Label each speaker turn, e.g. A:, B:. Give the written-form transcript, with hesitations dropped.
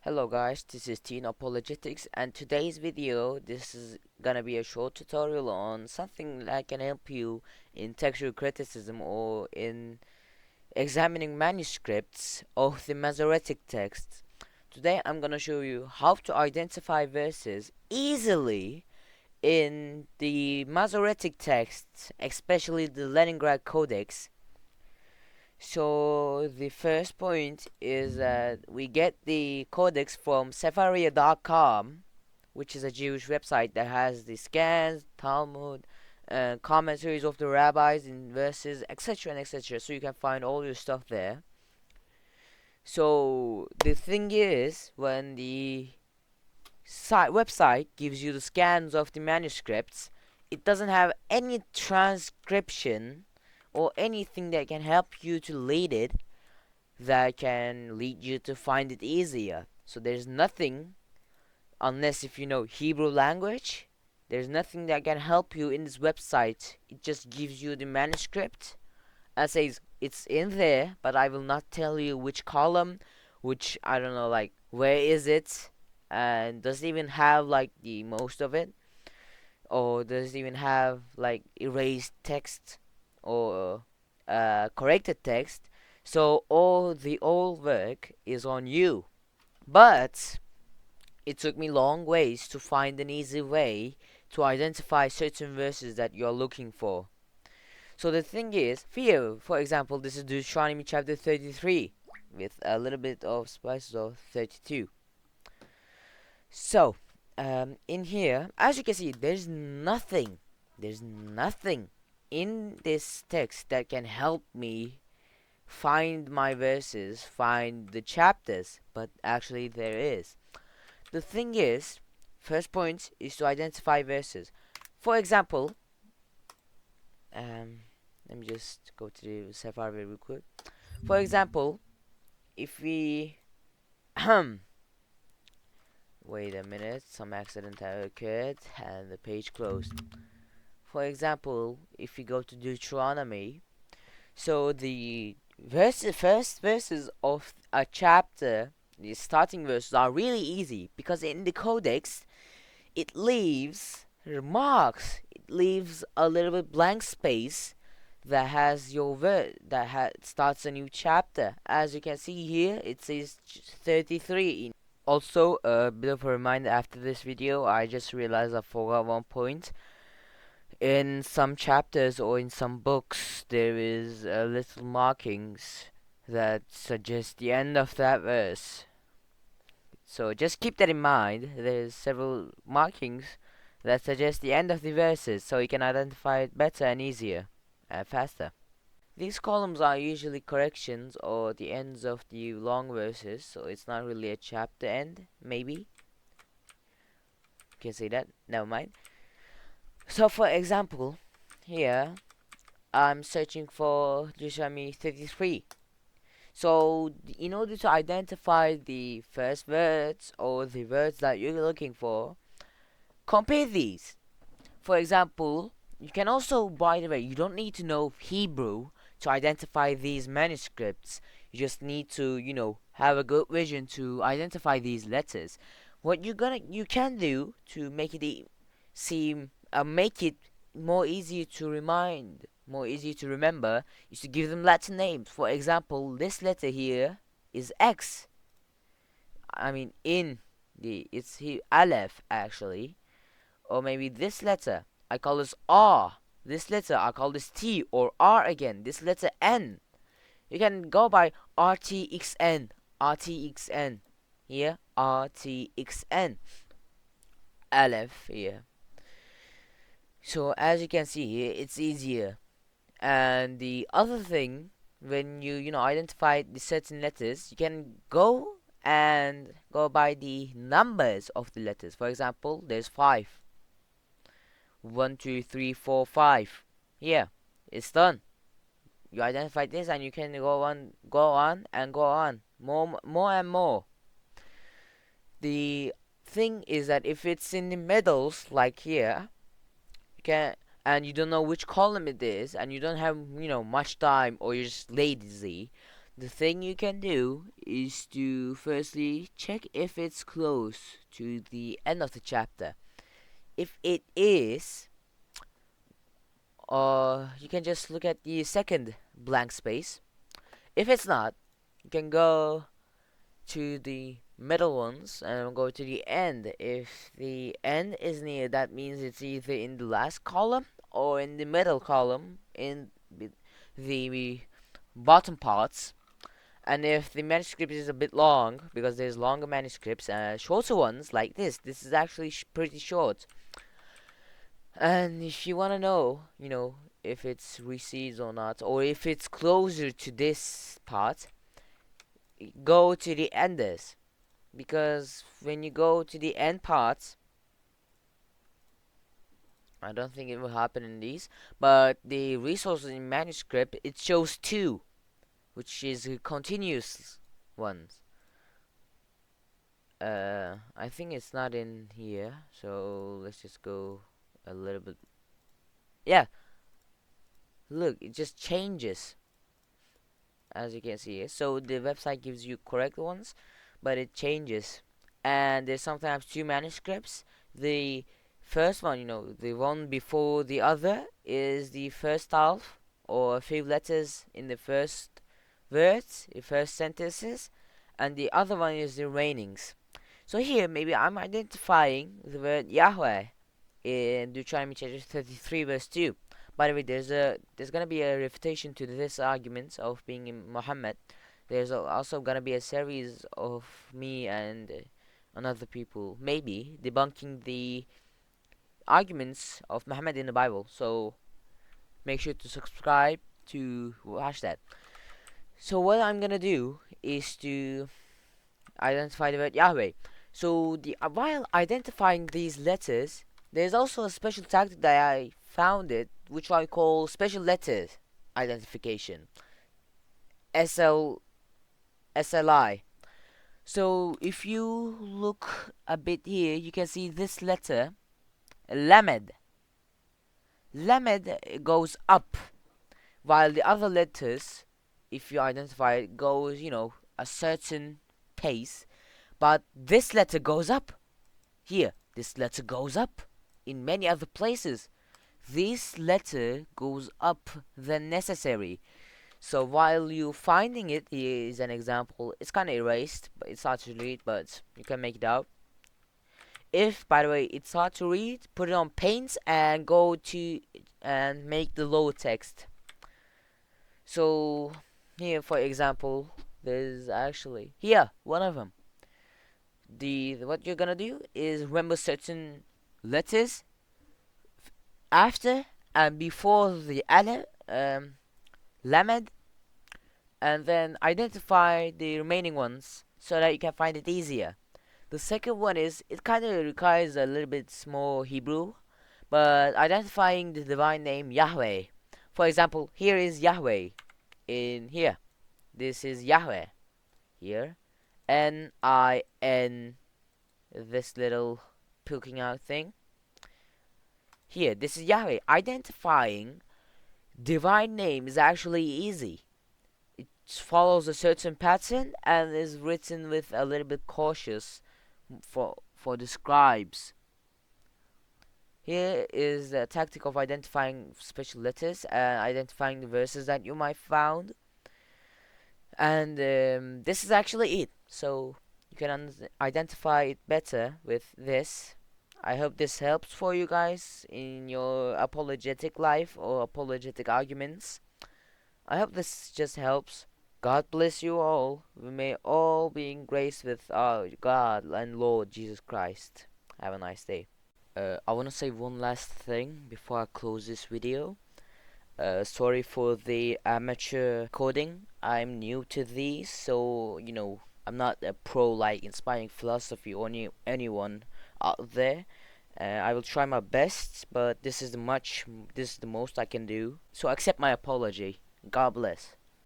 A: Hello guys, this is Apologetics, and today's video, this is gonna be a short tutorial on something that can help you in textual criticism or in examining manuscripts of the Masoretic texts. Today I'm gonna show you how to identify verses easily in the Masoretic texts, especially the Leningrad Codex. So the first point is that we get the codex from Sepharia.com, which is a Jewish website that has the scans, Talmud, commentaries of the rabbis in verses, etc. and etc. So you can find all your stuff there. So the thing is, when the website gives you the scans of the manuscripts, it doesn't have any transcription or anything that can help you to lead it that can lead you to find it easier. So there's nothing, unless if you know Hebrew language, there's nothing that can help you in this website. It just gives you the manuscript and says it's in there, but I will not tell you which column, which I don't know, like where is it, and does it even have like the most of it, or does it even have like erased text or corrected text. So all the old work is on you. But it took me long ways to find an easy way to identify certain verses that you're looking for. So the thing is, here, for example, this is Deuteronomy chapter 33 with a little bit of spices of 32. So, in here, as you can see, there's nothing in this text that can help me find my verses, find the chapters, but actually there is. The thing is, first point is to identify verses. For example, let me just go to the Safari real quick. For example, if we wait a minute, some accident occurred and the page closed. For example, if we go to Deuteronomy, so the first verses of a chapter, the starting verses are really easy because in the codex it leaves remarks, it leaves a little bit blank space that has your word starts a new chapter. As you can see here, it says 33. Also, a bit of a reminder after this video, I just realized I forgot one point. In some chapters or in some books, there is little markings that suggest the end of that verse. So just keep that in mind. There's several markings that suggest the end of the verses, so you can identify it better and easier and faster. These columns are usually corrections or the ends of the long verses, so it's not really a chapter end, maybe. You can say that, never mind. So for example, here I'm searching for Deuteronomy 33. So in order to identify the first words or the words that you're looking for, compare these. For example, you can also, by the way, you don't need to know Hebrew to identify these manuscripts. You just need to, have a good vision to identify these letters. What you can do to make it make it more easy to remind, more easy to remember, is to give them Latin names. For example, this letter here is X. I mean, it's here Aleph actually, or maybe this letter I call this R. This letter I call this T or R again. This letter N. You can go by RTXN. RTXN. Here, RTXN. Aleph here. So as you can see here, it's easier. And the other thing, when you identify the certain letters, you can go and go by the numbers of the letters. For example, there's 5. 1, 2, 3, 4, 5. Yeah, it's done. You identify this and you can go on and go on. More and more. The thing is that if it's in the middles, like here, you can, and you don't know which column it is, and you don't have much time, or you're just lazy, the thing you can do is to firstly check if it's close to the end of the chapter. If it is, you can just look at the second blank space. If it's not, you can go to the middle ones and go to the end. If the end is near, that means it's either in the last column or in the middle column in the bottom parts. And if the manuscript is a bit long, because there's longer manuscripts and shorter ones like this is actually pretty short. And if you want to know, if it's recedes or not, or if it's closer to this part, go to the enders. Because when you go to the end parts, I don't think it will happen in these, but the resources in manuscript, it shows two, which is continuous ones. I think it's not in here, so let's just go a little bit. Yeah, look, it just changes, as you can see. So the website gives you correct ones, but it changes. And there's sometimes two manuscripts. The first one, the one before the other, is the first half, or a few letters in the first words, the first sentences, and the other one is the remainings. So here, maybe I'm identifying the word Yahweh in Deuteronomy chapter 33, verse 2. By the way, there's gonna be a refutation to this argument of being in Muhammad. There's also gonna be a series of me and another people, maybe debunking the arguments of Muhammad in the Bible. So make sure to subscribe to watch that. So what I'm gonna do is to identify the word Yahweh. So while identifying these letters, there's also a special tactic that I found it, which I call special letters identification. SLI. So if you look a bit here, you can see this letter, Lamed. Lamed goes up, while the other letters, if you identify it, goes, a certain pace. But this letter goes up. Here, this letter goes up. In many other places, this letter goes up than necessary. So while you finding it, here is an example. It's kind of erased, but it's hard to read, but you can make it out. If, by the way, it's hard to read, put it on paints and go to and make the lower text. So here, for example, there's actually here one of them. What you're gonna do is remember certain letters after and before the lamed, and then identify the remaining ones so that you can find it easier. The second one is, it kind of requires a little bit more Hebrew, but identifying the divine name Yahweh. For example, here is Yahweh in here. This is Yahweh here. N-I-N, this little poking out thing. Here, this is Yahweh. Identifying divine name is actually easy. It follows a certain pattern and is written with a little bit cautious for the scribes. Here is the tactic of identifying special letters and identifying the verses that you might found. And this is actually it. So you can identify it better with this. I hope this helps for you guys in your apologetic life or apologetic arguments. I hope this just helps. God bless you all. We may all be in grace with our God and Lord Jesus Christ. Have a nice day. I want to say one last thing before I close this video. Sorry for the amateur coding. I'm new to these, so I'm not a pro like inspiring philosophy or anyone out there. I will try my best, but this is the most I can do. So accept my apology. God bless.